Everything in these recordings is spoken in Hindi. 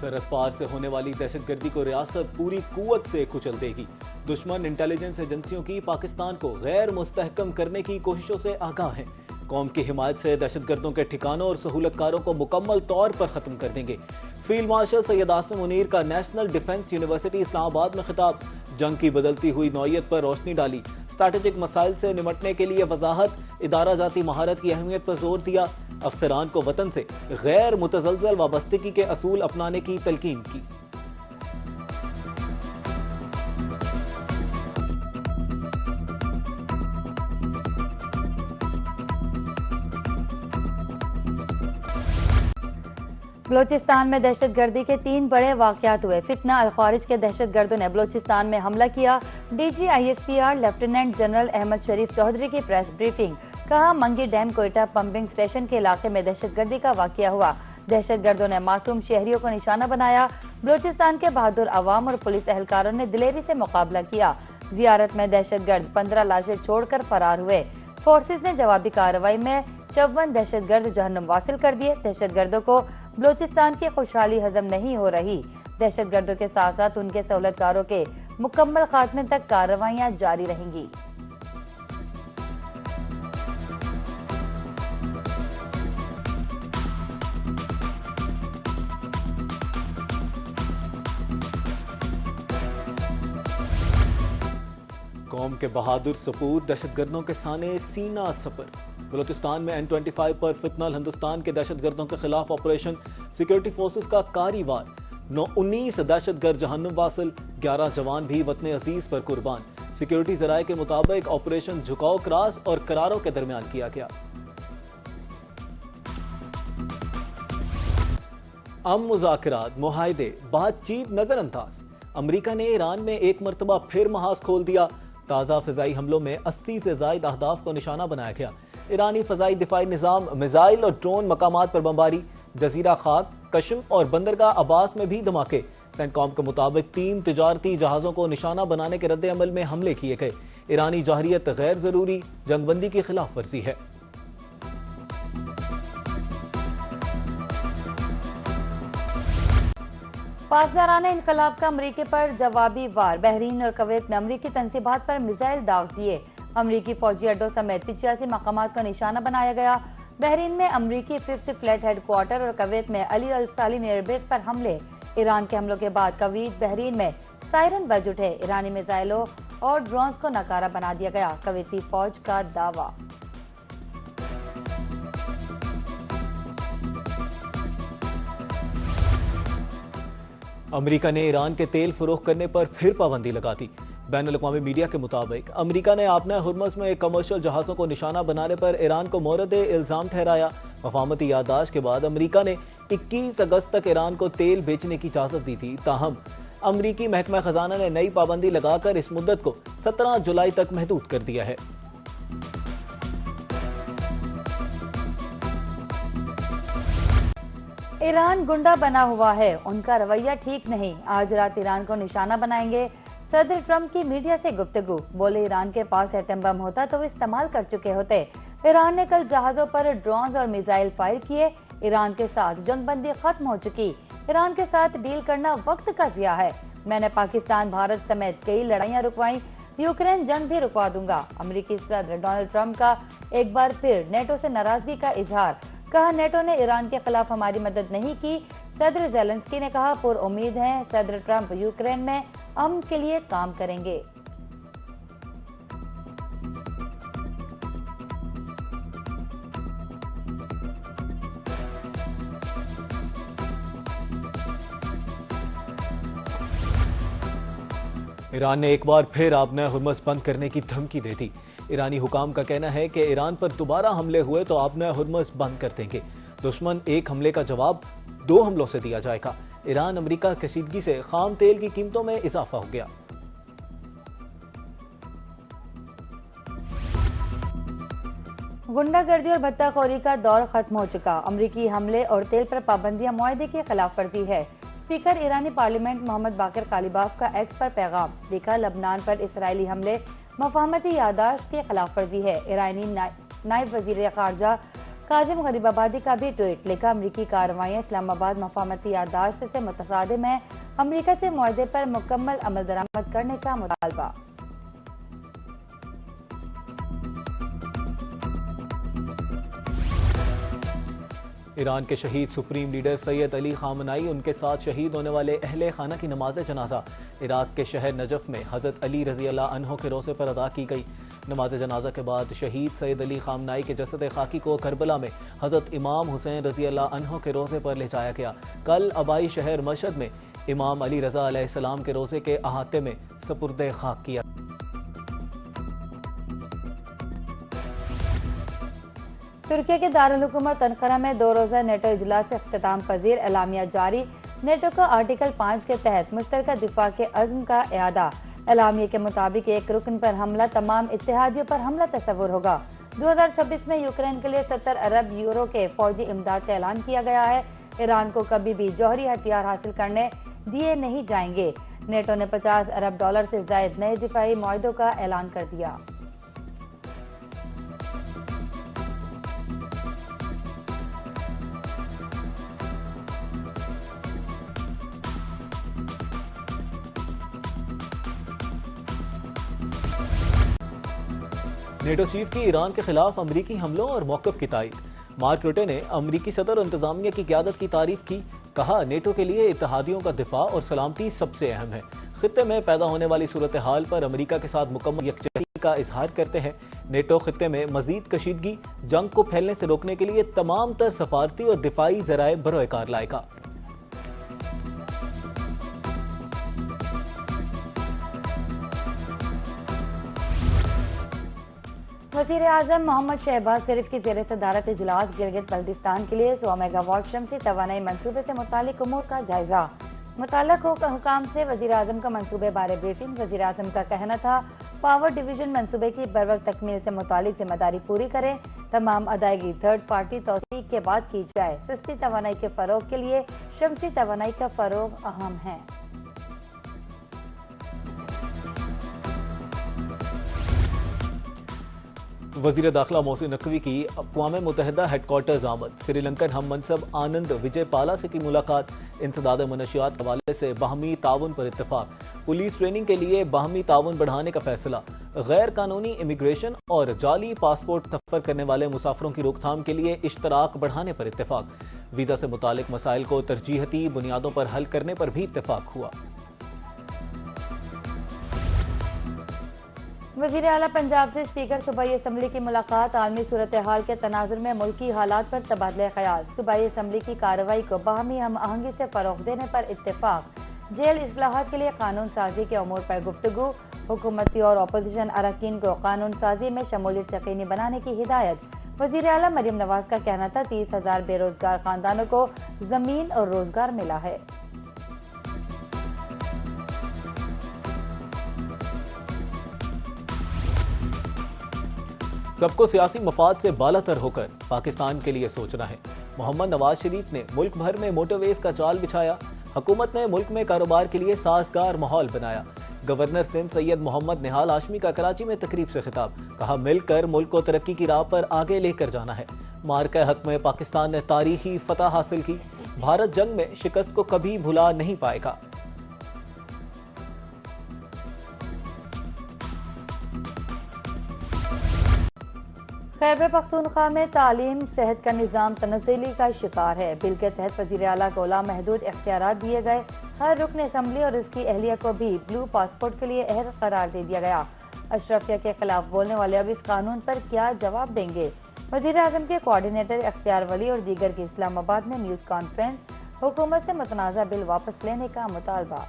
सरहद पार से होने वाली दहशतगर्दी को रियासत पूरी कुव्वत से कुचल देगी। दुश्मन इंटेलिजेंस एजेंसियों की पाकिस्तान को गैर मुस्तहकम करने की कोशिशों से आगाह हैं। कौम की हिमायत से दहशतगर्दों के ठिकानों और सहूलतकारों को मुकम्मल तौर पर खत्म कर देंगे। फील्ड मार्शल सैयद आसिम मुनीर का नेशनल डिफेंस यूनिवर्सिटी इस्लामाबाद में खिताब, जंग की बदलती हुई नौयत पर रोशनी डाली। स्ट्रैटेजिक मसाइल से निपटने के लिए वजाहत, इदारा जाती महारत की अहमियत पर जोर दिया। अफसरान को वतन से गैर मुतजलजल वाबस्तगी के असूल अपनाने की तलकीन की। बलोचिस्तान में दहशतगर्दी के 3 बड़े वाकयात हुए। फितना अल ख्वारिज के दहशतगर्दों ने बलोचिस्तान में हमला किया। DGISPR लेफ्टिनेंट जनरल अहमद शरीफ चौधरी की प्रेस ब्रीफिंग, कहा मंगी डैम कोयटा पंपिंग स्टेशन के इलाके में दहशतगर्दी का वाकया हुआ। दहशतगर्दों ने मासूम शहरियों को निशाना बनाया। बलोचिस्तान के बहादुर अवाम और पुलिस एहलकारों ने दिलेरी से मुकाबला किया। जियारत में दहशतगर्द 15 लाशें छोड़कर फरार हुए। फोर्सेज ने जवाबी कार्रवाई में 54 दहशतगर्द जहन्नुम वासिल कर दिए। दहशतगर्दों को बलोचिस्तान की खुशहाली हजम नहीं हो रही। दहशतगर्दों के साथ साथ उनके सहूलतकारों के मुकम्मल खात्मे तक कार्रवाइयां जारी रहेंगी। कौम के बहादुर सपूत दहशतगर्दों के साने सीना सपर। बलोचिस्तान में N25 पर फितनल हिंदुस्तान के दहशतगर्दों के खिलाफ ऑपरेशन, सिक्योरिटी फोर्सेस का कारी वार। 19 दहशतगर्द जहन्नुम वासिल, 11 जवान भी वतन अजीज पर कुर्बान। सिक्योरिटी जराये के मुताबिक ऑपरेशन झुकाओ क्रास और करारों के दरमियान किया गया। मुज़ाकरात, मुआहदे, बातचीत नजरअंदाज। अमरीका ने ईरान में एक मरतबा फिर महाज खोल दिया। ताज़ा फिजाई हमलों में 80 से ज्यादा अहदाफ को निशाना बनाया गया। ईरानी फजाई दिफाई निजाम, मिसाइल और ड्रोन मकामात पर बमबारी। जजीरा खाक, कशम और बंदरगाह अब्बास में भी धमाके। सेंटकॉम के मुताबिक 3 तिजारती जहाजों को निशाना बनाने के रद्द अमल में हमले किए गए। ईरानी जाहरियत गैर जरूरी जंगबंदी की खिलाफ वर्जी है। पासदाराना इनकलाब का अमरीकी पर जवाबी वार। बहरीन और कवैत में अमरीकी तनसीबात पर मिसाइल दाव दिए। अमरीकी फौजी अड्डों समेत 85 मकामात को निशाना बनाया गया। बहरीन में अमरीकी 5th फ्लैट हेडक्वार्टर और कवैत में अली अल सालिम एयरबेस पर हमले। ईरान के हमलों के बाद कवैत बहरीन में सायरन बज उठे। ईरानी मिसाइलों और ड्रोन्स को नकारा बना दिया गया, कवैती फौज का दावा। अमरीका ने ईरान के तेल फरोख्त करने पर फिर पाबंदी लगा दी। बैनुल-अक़वामी मीडिया के मुताबिक अमरीका ने आपना हुर्मुज़ में कमर्शियल जहाज़ों को निशाना बनाने पर ईरान को मोरद इल्ज़ाम ठहराया। मफ़ाहमती याददाश्त के बाद अमरीका ने 21 अगस्त तक ईरान को तेल बेचने की इजाज़त दी थी। ताहम अमरीकी महकमा खजाना ने नई पाबंदी लगाकर इस मुद्दत को 17 जुलाई तक महदूद कर दिया है। ईरान गुंडा बना हुआ है, उनका रवैया ठीक नहीं। आज रात ईरान को निशाना बनाएंगे। सदर ट्रंप की मीडिया से गुफ्तगू, बोले ईरान के पास एटम बम होता तो वो इस्तेमाल कर चुके होते। ईरान ने कल जहाजों पर ड्रोन और मिसाइल फायर किए। ईरान के साथ जंगबंदी खत्म हो चुकी। ईरान के साथ डील करना वक्त का ज़िया है। मैंने पाकिस्तान, भारत समेत कई लड़ाइयाँ रुकवाई, यूक्रेन जंग भी रुकवा दूंगा। अमेरिकी सदर डोनाल्ड ट्रंप का एक बार फिर नेटो से नाराजगी का इजहार, कहा नेटो ने ईरान के खिलाफ हमारी मदद नहीं की। सदर ज़ेलेंस्की ने कहा पुर उम्मीद है सदर ट्रंप यूक्रेन में अमन के लिए काम करेंगे। ईरान ने एक बार फिर आपना हुर्मुज़ बंद करने की धमकी दे दी। ईरानी हुकाम का कहना है कि ईरान पर दोबारा हमले हुए तो आपना हुर्मुज़ बंद कर देंगे। दुश्मन एक हमले का जवाब 2 हमलों से दिया जाएगा। ईरान अमेरिका कशीदगी से खाम तेल की कीमतों में इजाफा हो गया। गुंडागर्दी और भत्ताखोरी का दौर खत्म हो चुका। अमेरिकी हमले और तेल पर पाबंदियां मुआहदे की खिलाफ वर्जी है। स्पीकर ईरानी पार्लियामेंट मोहम्मद बाकिर कालिबाफ का एक्स पर पैगाम, लिखा लबनान पर इसराइली हमले मफाहमती यादाश्त की खिलाफ वर्जी है। ईरानी नायब वजीर खारजा काजिम गरीबाबादी का भी ट्वीट लिखा, अमरीकी कार्रवाइयां इस्लामाबाद मफाहमती याददाश्त से मुतसादिम है, अमरीका से मुआहदे पर मुकम्मल अमल दरामद करने का मुतालबा। ईरान के शहीद सुप्रीम लीडर सैयद अली खामनाई, उनके साथ शहीद होने वाले अहले खाना की नमाज जनाजा इराक के शहर नजफ में हज़रत अली रजी अल्लाह अन्हो के रोज़े पर अदा की गई। नमाज जनाजा के बाद शहीद सैयद अली खामनाई के जसद खाकी को करबला में हज़रत इमाम हुसैन रजी अल्लाह अन्हो के रोज़े पर ले जाया गया। कल आबाई शहर मशहद में इमाम अली रजा अलैहिस्सलाम के रोज़े के अहाते में सपुर्दे खाक किया। तुर्की के दारुल हुकूमत अनकरा में 2 रोज़ा नेटो इजलास से अख्तिताम पजीर एलामिया जारी। नेटो का आर्टिकल 5 के तहत मुश्तरका दिफा के अज़्म का इआदा। एलामिया के मुताबिक एक रुकन पर हमला तमाम इत्तेहादियों पर हमला तस्वुर होगा। 2026 में यूक्रेन के लिए 70 अरब यूरो के फौजी इमदाद का ऐलान किया गया है। ईरान को कभी भी जौहरी हथियार हासिल करने दिए नहीं जाएंगे। नेटो ने 50 अरब डॉलर से जायद नए दिफाई मुआहदों का ऐलान कर दिया। नेटो चीफ की ईरान के खिलाफ अमरीकी हमलों और मौक़िफ़ की तारीफ। मार्क रुटे ने अमरीकी सदर और इंतजामिया की क़यादत की तारीफ की। कहा, नेटो के लिए इत्तेहादियों का दिफा और सलामती सबसे अहम है। खित्ते में पैदा होने वाली सूरत हाल पर अमरीका के साथ मुकम्मल यकजहती का इजहार करते हैं। नेटो खित्ते में मजीद कशीदगी, जंग को फैलने से रोकने के लिए तमाम तर सफारती और दिफाई ज़राए बरोकार लाएगा। वज़ीर आज़म मोहम्मद शहबाज शरीफ की ज़ेर सदारत इजलास गिलगित बल्तिस्तान के लिए 100 मेगावाट शमसी तवानाई मंसूबे से मुतालिक उमूर का जायजा। मुताल्लिक़ हुकाम से वज़ीर आज़म का मंसूबे बारे ब्रीफिंग। वज़ीर आज़म का कहना था, पावर डिवीजन मंसूबे की बरवक्त तकमील से मुतालिक जिम्मेदारी पूरी करें। तमाम अदायगी थर्ड पार्टी तौसीक के बाद की जाए। सस्ती तवानाई के फ़रोग के लिए शमसी तवानाई का फ़रोग अहम है। वज़ीर दाखिला मोहसिन नकवी की अक़वाम मुत्तहिदा हेडक्वार्टर्स आमद। श्रीलंकन हम मनसब आनंद विजय पाला से की मुलाकात। इंसदाद मनशियात के हवाले से बाहमी ताउन पर इत्तफाक। पुलिस ट्रेनिंग के लिए बाहमी ताउन बढ़ाने का फैसला। गैर कानूनी इमिग्रेशन और जाली पासपोर्ट सफ़र करने वाले मुसाफिरों की रोकथाम के लिए इश्तराक बढ़ाने पर इत्तफाक। वीज़ा से मुतालिक मसाइल को तरजीहती बुनियादों पर हल करने पर भी इत्तफाक हुआ। वज़ीर आला पंजाब से स्पीकर सूबाई असम्बली की मुलाकात। आलमी सूरत हाल के तनाजुर में मुल्की हालात पर तबादला ख्याल। सूबाई असम्बली की कार्रवाई को बाहमी हम आहंगी से फ़रोग़ देने पर इत्तेफाक। जेल इस्लाहात के लिए कानून साजी के अमूर पर गुफ्तगू। हुकूमती और अपोजिशन अरकान को कानून साजी में शमूलियत यकीनी बनाने की हिदायत। वज़ीर आला मरियम नवाज का कहना था, 30,000 बेरोजगार खानदानों को जमीन और रोजगार मिला है। सबको सियासी मफाद से बालातर होकर पाकिस्तान के लिए सोचना है। मोहम्मद नवाज शरीफ ने मुल्क भर में मोटरवेज का जाल बिछाया। हुकूमत ने मुल्क में कारोबार के लिए साजगार माहौल बनाया। गवर्नर सिंध सैयद मोहम्मद निहाल हाशमी का कराची में तकरीब से खिताब। कहा, मिलकर मुल्क को तरक्की की राह पर आगे लेकर जाना है। मार्का हक में पाकिस्तान ने तारीखी फतह हासिल की। भारत जंग में शिकस्त को कभी भुला नहीं पाएगा। खैबर पख्तूनख्वा में तालीम सेहत का निज़ाम तनज़्ज़ुली का शिकार है। बिल के तहत वज़ीर आला को लामहदूद इख्तियारात दिए गए। हर रुकन असम्बली और उसकी अहलिया को भी ब्लू पासपोर्ट के लिए अहल करार दे दिया गया। अशरफिया के खिलाफ बोलने वाले अब इस कानून पर क्या जवाब देंगे? वज़ीर आज़म के कोऑर्डिनेटर इख्तियार वली और दीगर की इस्लामाबाद में न्यूज़ कॉन्फ्रेंस। हुकूमत से मुतनाज़ा बिल वापस लेने का मुतालबा।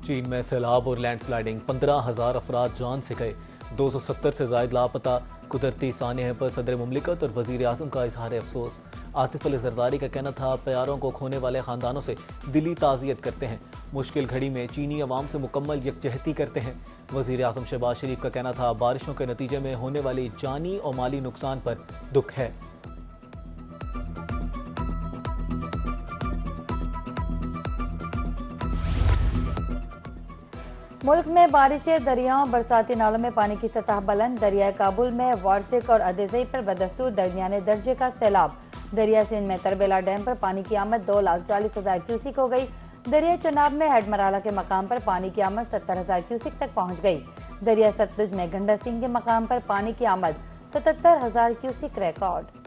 चीन में सैलाब और लैंडस्लाइडिंग, 15,000 अफराद जान से गए, 270 से जायद लापता। कुदरती सानिया पर सदर मुमलिकत और वज़ीर आज़म का इजहार अफसोस। आसिफ अली जरदारी का कहना था, प्यारों को खोने वाले ख़ानदानों से दिली ताज़ियत करते हैं। मुश्किल घड़ी में चीनी अवाम से मुकम्मल यकजहती करते हैं। वज़ीर आज़म शहबाज शरीफ का कहना था, बारिशों के नतीजे में होने वाली जानी और माली नुकसान पर दुख है। मुल्क में बारिशें, दरियाओं, बरसाती नालों में पानी की सतह बुलंद। दरियाए काबुल में वारसिक और अदेजई पर बदस्तूर दरमियाने दर्जे का सैलाब। दरिया सिंध में तरबेला डैम पर पानी की आमद 2,40,000 क्यूसिक हो गई। दरिया चनाब में हेडमराला के मकाम पर पानी की आमद 70,000 क्यूसिक तक पहुंच गई। दरिया सतलुज में गंडा सिंह के मकाम पर पानी की आमद 77,000 क्यूसिक रिकॉर्ड।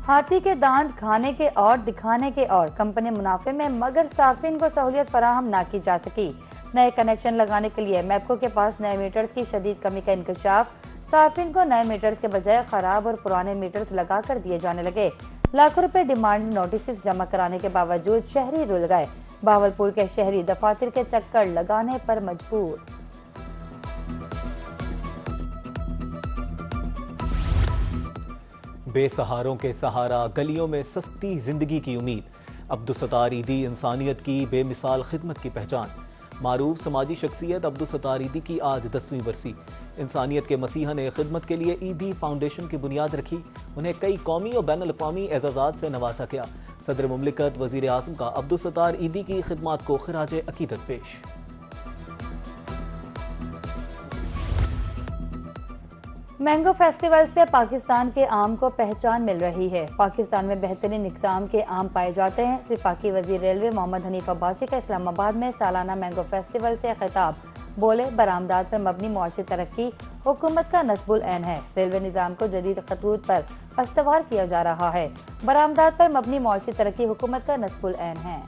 हाथी के दांत खाने के और दिखाने के और कंपनी मुनाफे में, मगर सार्फिन को सहूलियत फराहम न की जा सकी। नए कनेक्शन लगाने के लिए मैपको के पास नए मीटर्स की शदीद कमी का इंकशाफ। सार्फिन को नए मीटर्स के बजाय खराब और पुराने मीटर्स लगा कर दिए जाने लगे। लाखों रुपए डिमांड नोटिस जमा कराने के बावजूद शहरी रुल गए। बावलपुर के शहरी दफातर के चक्कर लगाने पर मजबूर। बेसहारों के सहारा, गलियों में सस्ती जिंदगी की उम्मीद। अब्दुलसत्तार ईदी इंसानियत की बेमिसाल खिदमत की पहचान। मारूफ समाजी शख्सियत अब्दुलसत्तार ईदी की आज 10वीं बरसी। इंसानियत के मसीहा ने खिदमत के लिए ईदी फाउंडेशन की बुनियाद रखी। उन्हें कई कौमी और बैनुल अक़वामी एजाज़ात से नवाजा गया। सदर मुमलिकत वज़ीर आज़म का अब्दुलसत्तार ईदी की खिदमत को खिराज अकीदत पेश। मैंगो फेस्टिवल से पाकिस्तान के आम को पहचान मिल रही है। पाकिस्तान में बेहतरीन इक़साम के आम पाए जाते हैं। वफाकी वज़ीर रेलवे मोहम्मद हनीफ अब्बासी का इस्लामाबाद में सालाना मैंगो फेस्टिवल से खिताब। बोले, बरामदात पर मबनी मुआशी तरक्की हुकूमत का नस्बुल ऐन है। रेलवे निज़ाम को जदीद खतूत पर अस्तवार किया जा रहा है। बरामदात पर मबनी मुआशी तरक्की हुकूमत का नस्बुल ऐन है।